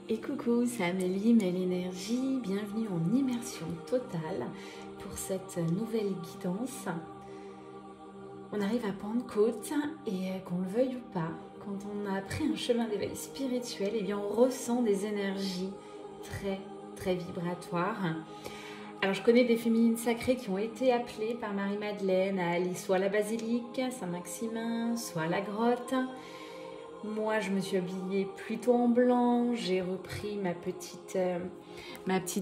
Et coucou, c'est Amélie, Mêle Énergie. Bienvenue en immersion totale pour cette nouvelle guidance. On arrive à Pentecôte et qu'on le veuille ou pas, quand on a pris un chemin d'éveil spirituel, eh bien on ressent des énergies très vibratoires. Alors je connais des féminines sacrées qui ont été appelées par Marie-Madeleine à aller soit à la basilique, Saint-Maximin, soit à la grotte. Moi, je me suis habillée plutôt en blanc. J'ai repris ma petite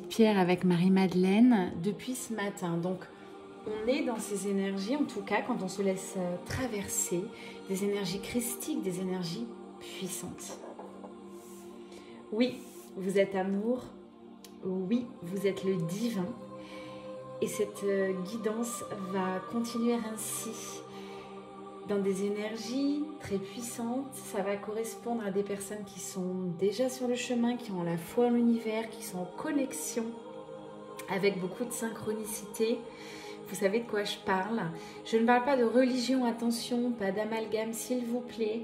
pierre avec Marie-Madeleine depuis ce matin. Donc, on est dans ces énergies, en tout cas, quand on se laisse traverser, des énergies christiques, des énergies puissantes. Oui, vous êtes amour. Oui, vous êtes le divin. Et cette guidance va continuer ainsi. Dans des énergies très puissantes, ça va correspondre à des personnes qui sont déjà sur le chemin, qui ont la foi en l'univers, qui sont en connexion avec beaucoup de synchronicité. Vous savez de quoi je parle. Je ne parle pas de religion, attention, pas d'amalgame s'il vous plaît.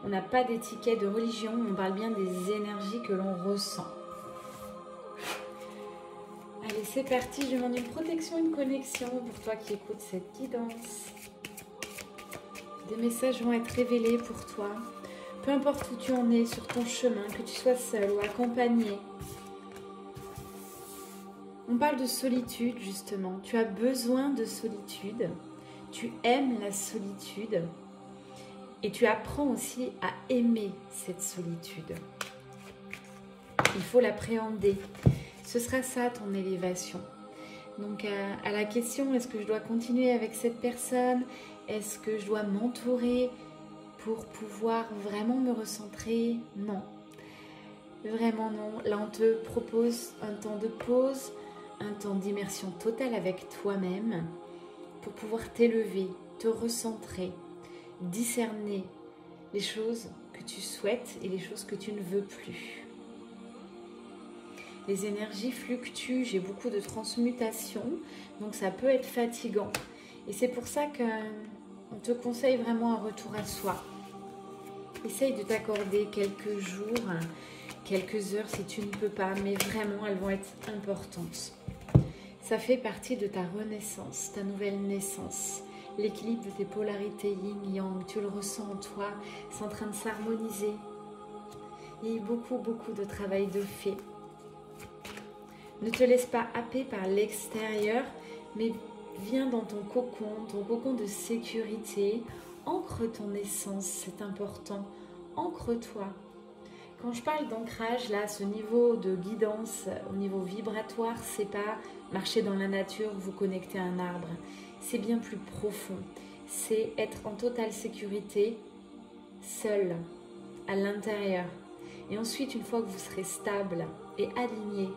On n'a pas d'étiquette de religion, on parle bien des énergies que l'on ressent. Allez, c'est parti, je demande une protection, une connexion pour toi qui écoutes cette guidance. Des messages vont être révélés pour toi, peu importe où tu en es sur ton chemin, que tu sois seul ou accompagné. On parle de solitude justement, tu as besoin de solitude, tu aimes la solitude et tu apprends aussi à aimer cette solitude. Il faut l'appréhender, ce sera ça ton élévation. Donc à la question, est-ce que je dois continuer avec cette personne ? Est-ce que je dois m'entourer pour pouvoir vraiment me recentrer ? Non. Vraiment non. Là, on te propose un temps de pause, un temps d'immersion totale avec toi-même pour pouvoir t'élever, te recentrer, discerner les choses que tu souhaites et les choses que tu ne veux plus. Les énergies fluctuent, j'ai beaucoup de transmutation, donc ça peut être fatigant. Et c'est pour ça qu'on te conseille vraiment un retour à soi. Essaye de t'accorder quelques jours, quelques heures si tu ne peux pas, mais vraiment elles vont être importantes. Ça fait partie de ta renaissance, ta nouvelle naissance. L'équilibre de tes polarités yin-yang, tu le ressens en toi, c'est en train de s'harmoniser. Il y a eu beaucoup de travail de fait. Ne te laisse pas happer par l'extérieur, mais viens dans ton cocon de sécurité. Ancre ton essence, c'est important. Ancre-toi. Quand je parle d'ancrage, là, ce niveau de guidance, au niveau vibratoire, c'est pas marcher dans la nature, vous connecter à un arbre. C'est bien plus profond. C'est être en totale sécurité, seul, à l'intérieur. Et ensuite, une fois que vous serez stable et aligné,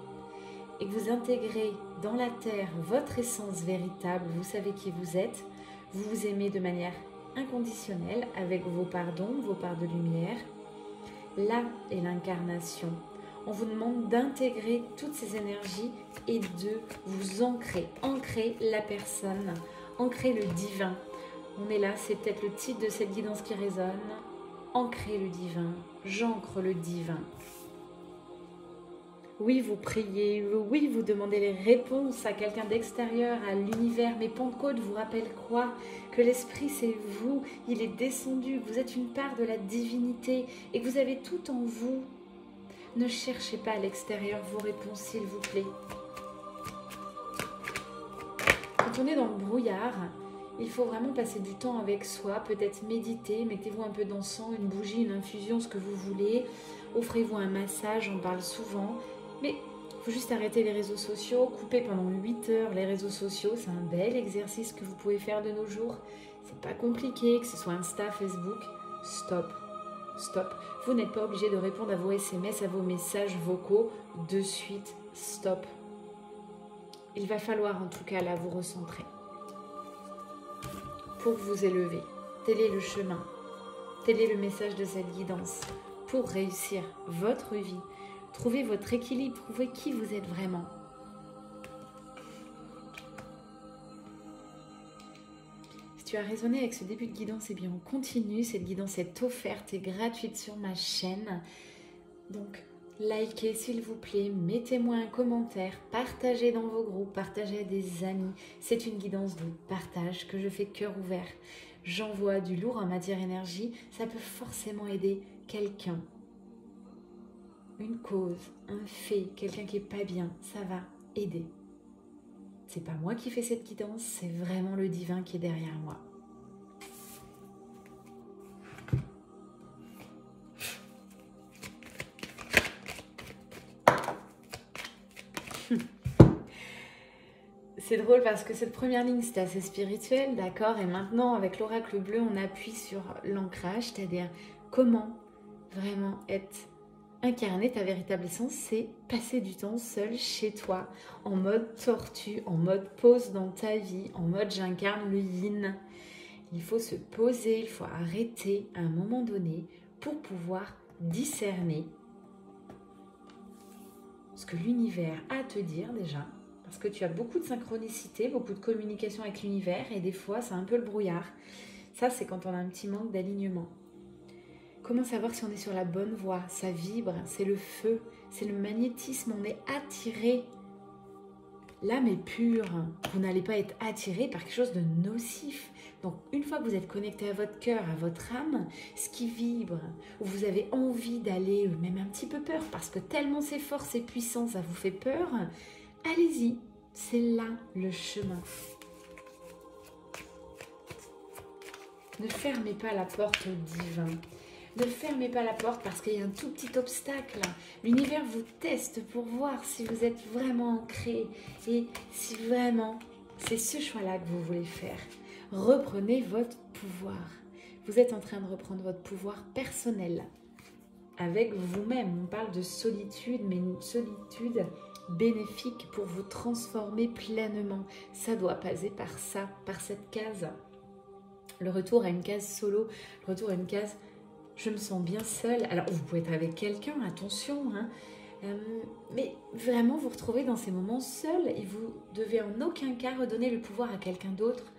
et que vous intégrez dans la terre votre essence véritable, vous savez qui vous êtes, vous vous aimez de manière inconditionnelle avec vos pardons, vos parts de lumière. Là est l'incarnation. On vous demande d'intégrer toutes ces énergies et de vous ancrer la personne, ancrer le divin. On est là, c'est peut-être le titre de cette guidance qui résonne. Ancrer le divin, j'ancre le divin. Oui, vous priez, oui, vous demandez les réponses à quelqu'un d'extérieur, à l'univers. Mais Pentecôte vous rappelle quoi ? Que l'Esprit, c'est vous, il est descendu, que vous êtes une part de la divinité et que vous avez tout en vous. Ne cherchez pas à l'extérieur vos réponses, s'il vous plaît. Quand on est dans le brouillard, il faut vraiment passer du temps avec soi, peut-être méditer, mettez-vous un peu d'encens, une bougie, une infusion, ce que vous voulez. Offrez-vous un massage, on parle souvent. Mais il faut juste arrêter les réseaux sociaux, couper pendant 8 heures les réseaux sociaux. C'est un bel exercice que vous pouvez faire de nos jours. C'est pas compliqué, que ce soit Insta, Facebook. Stop. Vous n'êtes pas obligé de répondre à vos SMS, à vos messages vocaux de suite. Stop. Il va falloir en tout cas là vous recentrer pour vous élever. Tel est le chemin. Tel est le message de cette guidance. Pour réussir votre vie, trouvez votre équilibre, trouvez qui vous êtes vraiment. Si tu as résonné avec ce début de guidance, eh bien on continue. Cette guidance est offerte et gratuite sur ma chaîne. Donc likez s'il vous plaît, mettez-moi un commentaire, partagez dans vos groupes, partagez à des amis. C'est une guidance de partage que je fais cœur ouvert. J'envoie du lourd en matière énergie, ça peut forcément aider quelqu'un. Une cause, un fait, quelqu'un qui n'est pas bien, ça va aider. C'est pas moi qui fais cette guidance, c'est vraiment le divin qui est derrière moi. C'est drôle parce que cette première ligne, c'était assez spirituel, d'accord? Et maintenant, avec l'oracle bleu, on appuie sur l'ancrage, c'est-à-dire comment vraiment être incarné ta véritable essence, c'est passer du temps seul chez toi, en mode tortue, en mode pause dans ta vie, en mode j'incarne le yin. Il faut se poser, il faut arrêter à un moment donné pour pouvoir discerner ce que l'univers a à te dire déjà. Parce que tu as beaucoup de synchronicité, beaucoup de communication avec l'univers et des fois, c'est un peu le brouillard. Ça, c'est quand on a un petit manque d'alignement. Comment savoir si on est sur la bonne voie? Ça vibre, c'est le feu, c'est le magnétisme, on est attiré. L'âme est pure, vous n'allez pas être attiré par quelque chose de nocif. Donc, une fois que vous êtes connecté à votre cœur, à votre âme, ce qui vibre, où vous avez envie d'aller, même un petit peu peur, parce que tellement c'est fort, c'est puissant, ça vous fait peur, allez-y, c'est là le chemin. Ne fermez pas la porte au divin. Ne fermez pas la porte parce qu'il y a un tout petit obstacle. L'univers vous teste pour voir si vous êtes vraiment ancré et si vraiment c'est ce choix-là que vous voulez faire. Reprenez votre pouvoir. Vous êtes en train de reprendre votre pouvoir personnel avec vous-même. On parle de solitude, mais une solitude bénéfique pour vous transformer pleinement. Ça doit passer par ça, par cette case. Le retour à une case solo, le retour à une case je me sens bien seule. Alors vous pouvez être avec quelqu'un, attention, hein, mais vraiment vous retrouvez dans ces moments seuls et vous devez en aucun cas redonner le pouvoir à quelqu'un d'autre.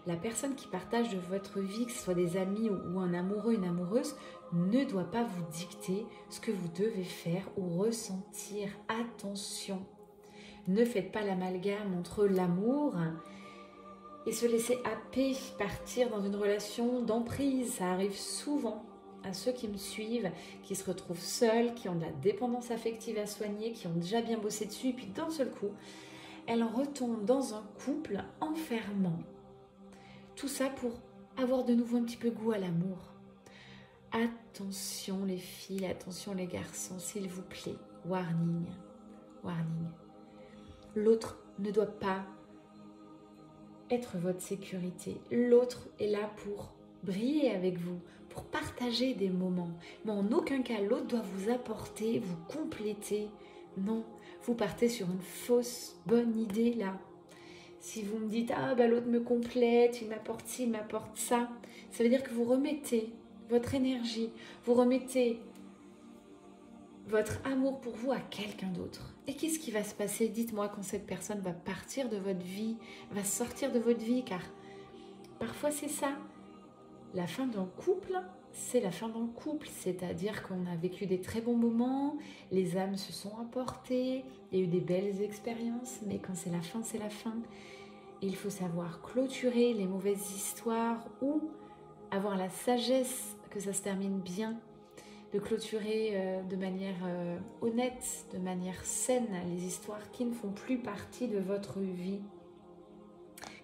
La personne qui partage de votre vie, que ce soit des amis ou un amoureux, une amoureuse, ne doit pas vous dicter ce que vous devez faire ou ressentir. Attention, ne faites pas l'amalgame entre l'amour et se laisser happer, partir dans une relation d'emprise. Ça arrive souvent à ceux qui me suivent, qui se retrouvent seuls, qui ont de la dépendance affective à soigner, qui ont déjà bien bossé dessus, et puis d'un seul coup, elles retombent dans un couple enfermant. Tout ça pour avoir de nouveau un petit peu goût à l'amour. Attention les filles, attention les garçons, s'il vous plaît. Warning, warning. L'autre ne doit pas être votre sécurité. L'autre est là pour briller avec vous, pour partager des moments. Mais en aucun cas, l'autre doit vous apporter, vous compléter. Non, vous partez sur une fausse bonne idée là. Si vous me dites « Ah, bah, l'autre me complète, il m'apporte ci, il m'apporte ça », ça veut dire que vous remettez votre énergie, vous remettez votre amour pour vous à quelqu'un d'autre. Et qu'est-ce qui va se passer? Dites-moi quand cette personne va partir de votre vie, va sortir de votre vie, car parfois c'est ça. La fin d'un couple, c'est la fin d'un couple, c'est-à-dire qu'on a vécu des très bons moments, les âmes se sont apportées, il y a eu des belles expériences, mais quand c'est la fin, c'est la fin. Et il faut savoir clôturer les mauvaises histoires ou avoir la sagesse que ça se termine bien, de clôturer de manière honnête, de manière saine, les histoires qui ne font plus partie de votre vie,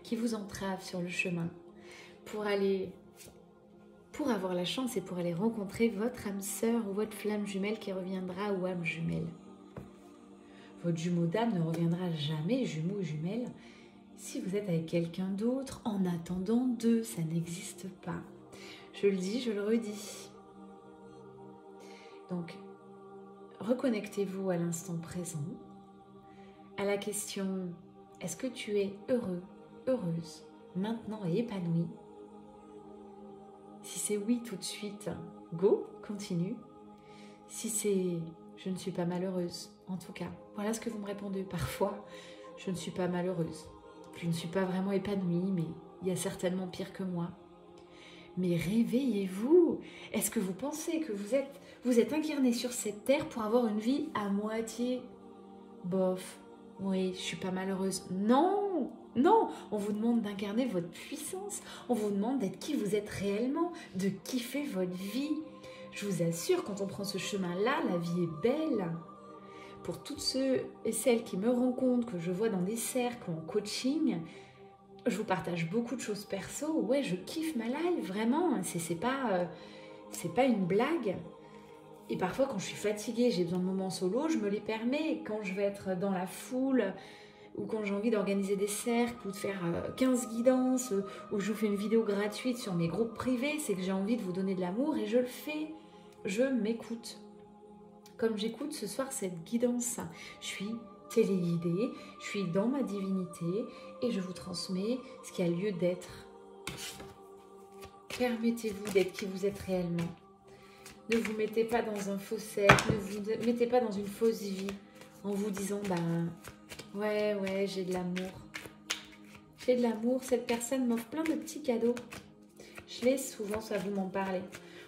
qui vous entravent sur le chemin, pour avoir la chance et pour aller rencontrer votre âme sœur ou votre flamme jumelle qui reviendra ou âme jumelle. Votre jumeau d'âme ne reviendra jamais, jumeau ou jumelle, si vous êtes avec quelqu'un d'autre en attendant d'eux. Ça n'existe pas. Je le dis, je le redis. Donc, reconnectez-vous à l'instant présent, à la question « Est-ce que tu es heureux, heureuse, maintenant et épanoui ?» Si c'est oui tout de suite, go, continue. Si c'est je ne suis pas malheureuse, en tout cas, voilà ce que vous me répondez. Parfois, je ne suis pas malheureuse. Je ne suis pas vraiment épanouie, mais il y a certainement pire que moi. Mais réveillez-vous. Est-ce que vous pensez que Vous êtes incarné sur cette terre pour avoir une vie à moitié bof. Oui, je suis pas malheureuse. Non, non, on vous demande d'incarner votre puissance. On vous demande d'être qui vous êtes réellement, de kiffer votre vie. Je vous assure, quand on prend ce chemin-là, la vie est belle. Pour toutes ceux et celles qui me rencontrent, que je vois dans des cercles ou en coaching, je vous partage beaucoup de choses perso. Ouais, je kiffe ma life, vraiment. C'est pas une blague. Et parfois, quand je suis fatiguée, j'ai besoin de moments solo, je me les permets. Quand je vais être dans la foule, ou quand j'ai envie d'organiser des cercles, ou de faire 15 guidances, ou je vous fais une vidéo gratuite sur mes groupes privés, c'est que j'ai envie de vous donner de l'amour et je le fais. Je m'écoute. Comme j'écoute ce soir cette guidance, je suis téléguidée, je suis dans ma divinité et je vous transmets ce qui a lieu d'être. Permettez-vous d'être qui vous êtes réellement. Ne vous mettez pas dans un faux cercle, ne vous mettez pas dans une fausse vie en vous disant ouais, j'ai de l'amour. J'ai de l'amour, cette personne m'offre plein de petits cadeaux. Je laisse souvent ça vous m'en parler.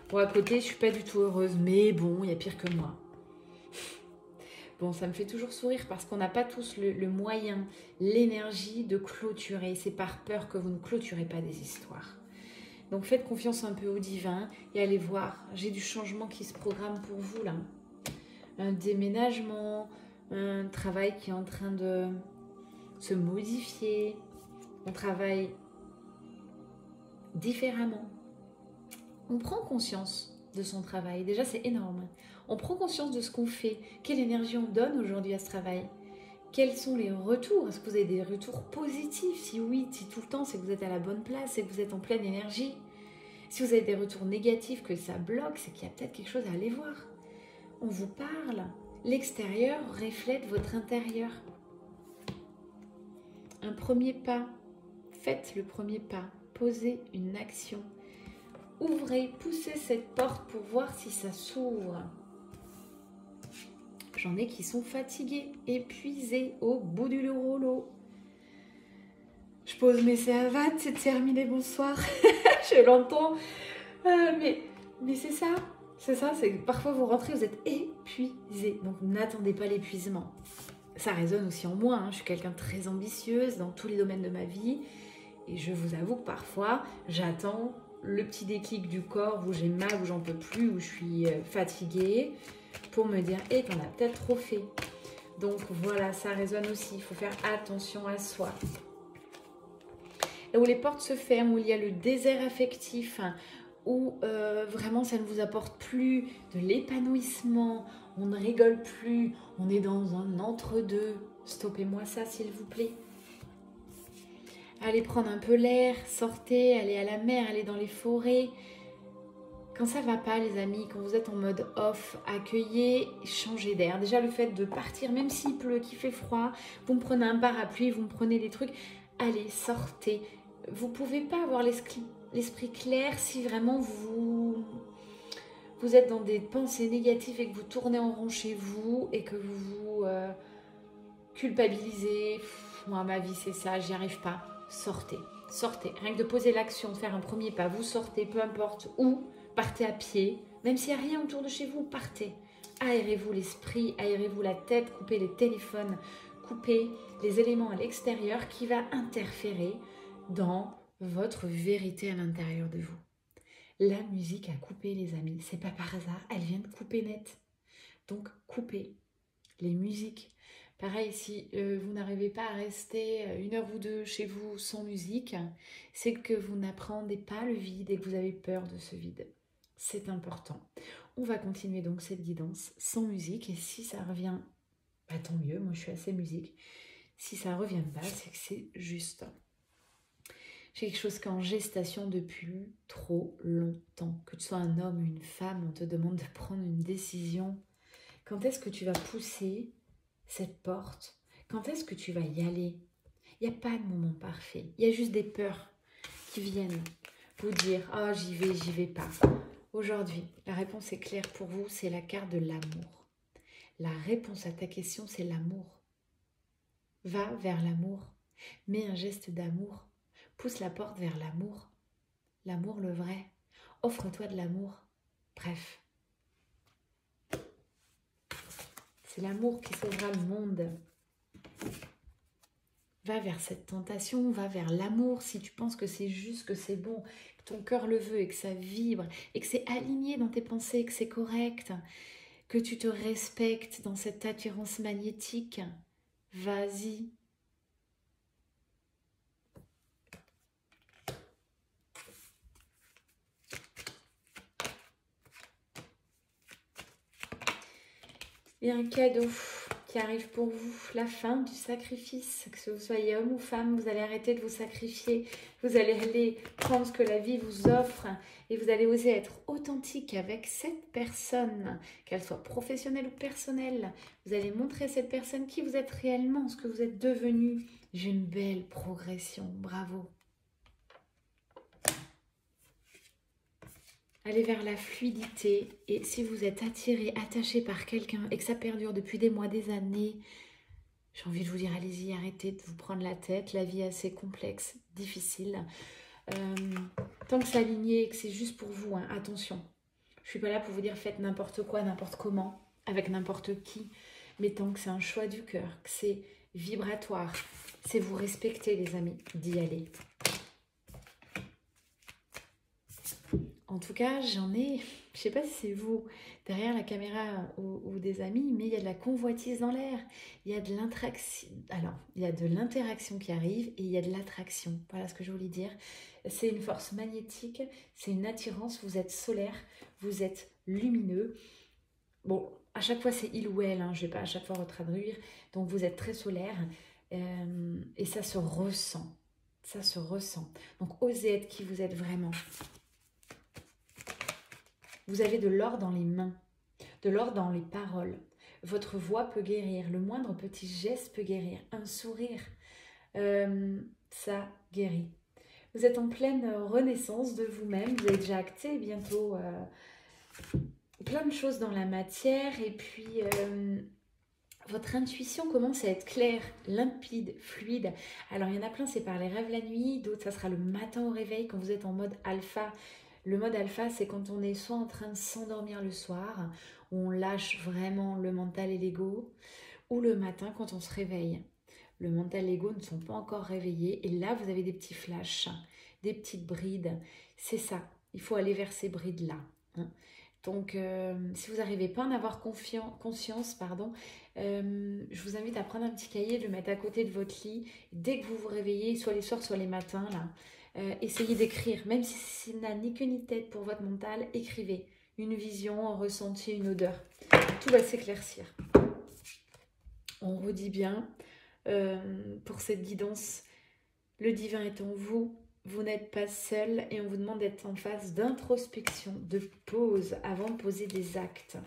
Bon, à côté, je suis pas du tout heureuse, mais bon, il y a pire que moi. Bon, ça me fait toujours sourire parce qu'on n'a pas tous le moyen, l'énergie de clôturer. C'est par peur que vous ne clôturez pas des histoires. Donc faites confiance un peu au divin et allez voir. J'ai du changement qui se programme pour vous là. Un déménagement, un travail qui est en train de se modifier. On travaille différemment. On prend conscience de son travail. Déjà, c'est énorme. On prend conscience de ce qu'on fait. Quelle énergie on donne aujourd'hui à ce travail? Quels sont les retours? Est-ce que vous avez des retours positifs? Si oui, si tout le temps, c'est que vous êtes à la bonne place, c'est que vous êtes en pleine énergie. Si vous avez des retours négatifs, que ça bloque, c'est qu'il y a peut-être quelque chose à aller voir. On vous parle. L'extérieur reflète votre intérieur. Un premier pas. Faites le premier pas. Posez une action. Ouvrez, poussez cette porte pour voir si ça s'ouvre. J'en ai qui sont fatigués, épuisés, au bout du rouleau. Je pose mes savates, c'est terminé, bonsoir. Je l'entends. Mais c'est ça. C'est ça, c'est que parfois vous rentrez, vous êtes épuisé. Donc n'attendez pas l'épuisement. Ça résonne aussi en moi. Hein. Je suis quelqu'un de très ambitieuse dans tous les domaines de ma vie. Et je vous avoue que parfois, j'attends le petit déclic du corps où j'ai mal, où j'en peux plus, où je suis fatiguée, pour me dire « t'en as peut-être trop fait ». Donc voilà, ça résonne aussi. Il faut faire attention à soi. Là où les portes se ferment, où il y a le désert affectif, où vraiment ça ne vous apporte plus de l'épanouissement, on ne rigole plus, on est dans un entre-deux. Stoppez-moi ça s'il vous plaît. Allez prendre un peu l'air, sortez, allez à la mer, allez dans les forêts. Quand ça va pas les amis, quand vous êtes en mode off, accueillez, changez d'air. Déjà le fait de partir, même s'il pleut, qu'il fait froid, vous me prenez un parapluie, vous me prenez des trucs, allez, sortez. Vous ne pouvez pas avoir l'esprit clair si vraiment vous êtes dans des pensées négatives et que vous tournez en rond chez vous et que vous vous culpabilisez. Moi, ma vie, c'est ça, j'y arrive pas. Sortez, sortez. Rien que de poser l'action, de faire un premier pas, vous sortez, peu importe où, partez à pied. Même s'il n'y a rien autour de chez vous, partez. Aérez-vous l'esprit, aérez-vous la tête, coupez les téléphones, coupez les éléments à l'extérieur qui va interférer dans votre vérité à l'intérieur de vous. La musique a coupé les amis, c'est pas par hasard, elle vient de couper net. Donc coupez les musiques. Pareil, si vous n'arrivez pas à rester 1 heure ou 2 chez vous sans musique, c'est que vous n'appréhendez pas le vide et que vous avez peur de ce vide. C'est important. On va continuer donc cette guidance sans musique et si ça revient, bah, tant mieux, moi je suis assez musique. Si ça ne revient pas, c'est que c'est juste. J'ai quelque chose qui est en gestation depuis trop longtemps. Que tu sois un homme ou une femme, on te demande de prendre une décision. Quand est-ce que tu vas pousser cette porte? Quand est-ce que tu vas y aller? Il n'y a pas de moment parfait. Il y a juste des peurs qui viennent vous dire « Ah, j'y vais pas ». Aujourd'hui, la réponse est claire pour vous, c'est la carte de l'amour. La réponse à ta question, c'est l'amour. Va vers l'amour. Mets un geste d'amour. Pousse la porte vers l'amour. L'amour le vrai. Offre-toi de l'amour. Bref. c'est l'amour qui sauvera le monde. Va vers cette tentation, va vers l'amour si tu penses que c'est juste, que c'est bon, que ton cœur le veut et que ça vibre et que c'est aligné dans tes pensées, que c'est correct, que tu te respectes dans cette attirance magnétique. Vas-y. Et un cadeau qui arrive pour vous, la fin du sacrifice. Que vous soyez homme ou femme, vous allez arrêter de vous sacrifier. Vous allez aller prendre ce que la vie vous offre et vous allez oser être authentique avec cette personne, qu'elle soit professionnelle ou personnelle. Vous allez montrer à cette personne qui vous êtes réellement, ce que vous êtes devenu. J'ai une belle progression, bravo. Allez vers la fluidité et si vous êtes attiré, attaché par quelqu'un et que ça perdure depuis des mois, des années, j'ai envie de vous dire, allez-y, arrêtez de vous prendre la tête. La vie est assez complexe, difficile. Tant que c'est aligné et que c'est juste pour vous, hein, attention. Je ne suis pas là pour vous dire faites n'importe quoi, n'importe comment, avec n'importe qui. Mais tant que c'est un choix du cœur, que c'est vibratoire, c'est vous respecter les amis, d'y aller. En tout cas, j'en ai, je sais pas si c'est vous derrière la caméra ou des amis, mais il y a de la convoitise dans l'air. Il y a de l'interaction. Alors, il y a de l'interaction qui arrive et il y a de l'attraction. Voilà ce que je voulais dire. C'est une force magnétique, c'est une attirance. Vous êtes solaire, vous êtes lumineux. Bon, à chaque fois c'est il ou elle, hein, je vais pas à chaque fois retraduire. Donc vous êtes très solaire et ça se ressent. Ça se ressent. Donc osez être qui vous êtes vraiment. Vous avez de l'or dans les mains, de l'or dans les paroles. Votre voix peut guérir, le moindre petit geste peut guérir, un sourire, ça guérit. Vous êtes en pleine renaissance de vous-même, vous avez déjà acté bientôt plein de choses dans la matière et puis votre intuition commence à être claire, limpide, fluide. Alors il y en a plein, c'est par les rêves la nuit, d'autres ça sera le matin au réveil quand vous êtes en mode alpha. Le mode alpha, c'est quand on est soit en train de s'endormir le soir, où on lâche vraiment le mental et l'ego, ou le matin quand on se réveille. Le mental et l'ego ne sont pas encore réveillés, et là, vous avez des petits flashs, des petites brides. C'est ça, il faut aller vers ces brides-là. Hein. Donc, si vous n'arrivez pas à en avoir conscience, je vous invite à prendre un petit cahier, de le mettre à côté de votre lit. Dès que vous vous réveillez, soit les soirs, soit les matins, là, essayez d'écrire, même si ça n'a ni queue ni tête pour votre mental, écrivez une vision, un ressenti, une odeur. Tout va s'éclaircir. On redit bien, pour cette guidance, le divin est en vous, vous n'êtes pas seul et on vous demande d'être en phase d'introspection, de pause avant de poser des actes.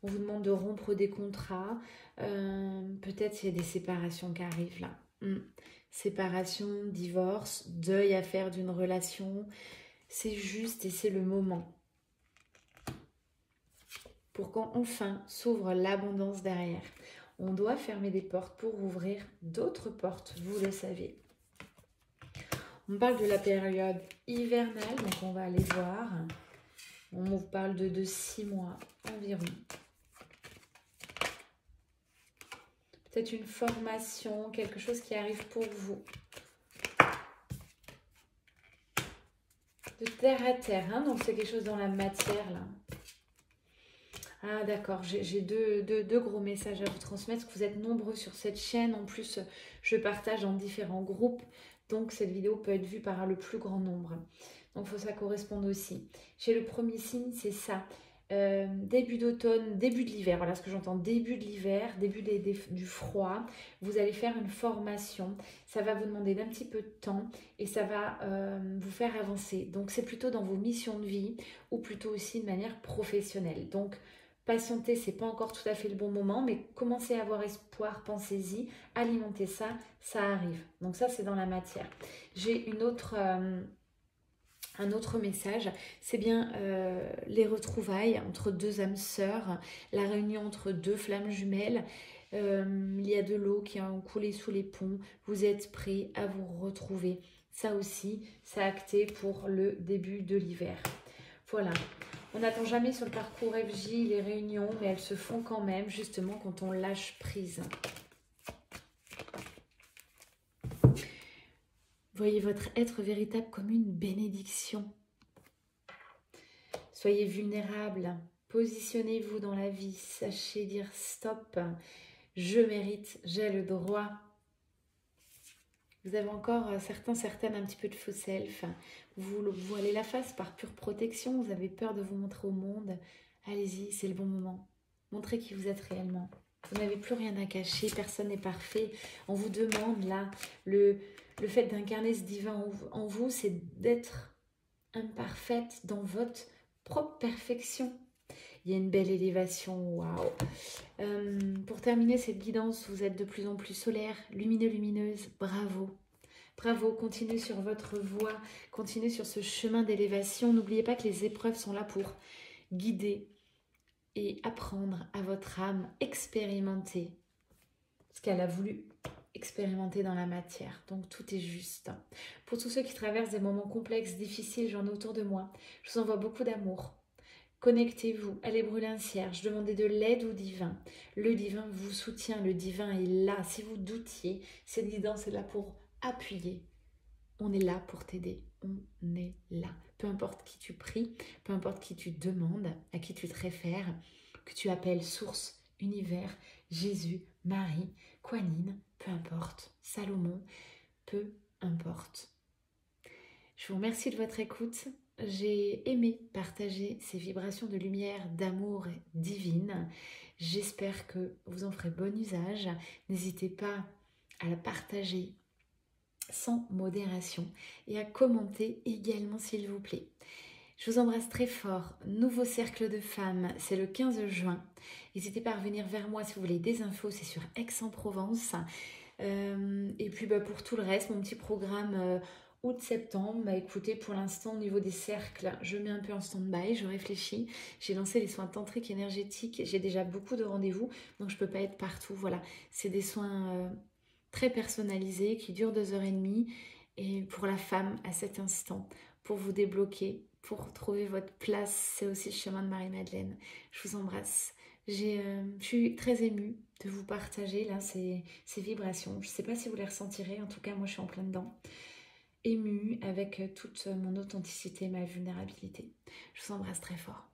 On vous demande de rompre des contrats, peut-être s'il y a des séparations qui arrivent là. Séparation, divorce, deuil à faire d'une relation, c'est juste et c'est le moment. Pour quand enfin s'ouvre l'abondance derrière. On doit fermer des portes pour ouvrir d'autres portes, vous le savez. On parle de la période hivernale, donc on va aller voir. On vous parle de 6 mois environ. Peut-être une formation, quelque chose qui arrive pour vous. De terre à terre, hein, donc c'est quelque chose dans la matière là. Ah d'accord, j'ai deux gros messages à vous transmettre. Vous êtes nombreux sur cette chaîne. En plus, je partage dans différents groupes. Donc cette vidéo peut être vue par le plus grand nombre. Donc il faut que ça corresponde aussi. J'ai le premier signe, c'est ça. Début d'automne, début de l'hiver, voilà ce que j'entends, début de l'hiver, début du froid, vous allez faire une formation, ça va vous demander d'un petit peu de temps et ça va vous faire avancer, donc c'est plutôt dans vos missions de vie ou plutôt aussi de manière professionnelle, donc patientez, c'est pas encore tout à fait le bon moment, mais commencez à avoir espoir, pensez-y, alimentez ça, ça arrive, donc ça c'est dans la matière. J'ai une autre... un autre message, c'est bien les retrouvailles entre deux âmes sœurs, la réunion entre deux flammes jumelles. Il y a de l'eau qui a coulé sous les ponts. Vous êtes prêts à vous retrouver. Ça aussi, c'est acté pour le début de l'hiver. Voilà. On n'attend jamais sur le parcours FJ les réunions, mais elles se font quand même, justement, quand on lâche prise. Voyez votre être véritable comme une bénédiction. Soyez vulnérable, positionnez-vous dans la vie, sachez dire stop, je mérite, j'ai le droit. Vous avez encore certaines un petit peu de faux self, vous voilez la face par pure protection, vous avez peur de vous montrer au monde. Allez-y, c'est le bon moment. Montrez qui vous êtes réellement. Vous n'avez plus rien à cacher, personne n'est parfait. On vous demande là, le fait d'incarner ce divin en vous, c'est d'être imparfaite dans votre propre perfection. Il y a une belle élévation, waouh. Pour terminer cette guidance, vous êtes de plus en plus solaire, lumineux, lumineuse, bravo. Bravo, continuez sur votre voie, continuez sur ce chemin d'élévation. N'oubliez pas que les épreuves sont là pour guider et apprendre à votre âme, expérimenter ce qu'elle a voulu expérimenter dans la matière. Donc tout est juste. Pour tous ceux qui traversent des moments complexes, difficiles, j'en ai autour de moi. Je vous envoie beaucoup d'amour. Connectez-vous, allez brûler un cierge, demandez de l'aide au divin. Le divin vous soutient, le divin est là. Si vous doutiez, cette guidance est là pour appuyer. On est là pour t'aider, on est là. Peu importe qui tu pries, peu importe qui tu demandes, à qui tu te réfères, que tu appelles source, univers, Jésus, Marie, Kuan Yin, peu importe, Salomon, peu importe. Je vous remercie de votre écoute. J'ai aimé partager ces vibrations de lumière, d'amour divine. J'espère que vous en ferez bon usage. N'hésitez pas à la partager sans modération et à commenter également s'il vous plaît. Je vous embrasse très fort. Nouveau cercle de femmes, c'est le 15 juin. N'hésitez pas à revenir vers moi si vous voulez des infos, c'est sur Aix-en-Provence. Et puis pour tout le reste, mon petit programme août-septembre, écoutez, pour l'instant au niveau des cercles, je mets un peu en stand-by, je réfléchis. J'ai lancé les soins tantriques énergétiques, j'ai déjà beaucoup de rendez-vous, donc je ne peux pas être partout. Voilà, c'est des soins très personnalisés qui durent 2h30 et pour la femme à cet instant, pour vous débloquer, pour trouver votre place, c'est aussi le chemin de Marie-Madeleine. Je vous embrasse. Je suis très émue de vous partager là ces vibrations. Je ne sais pas si vous les ressentirez, en tout cas moi je suis en plein dedans. Émue avec toute mon authenticité, ma vulnérabilité. Je vous embrasse très fort.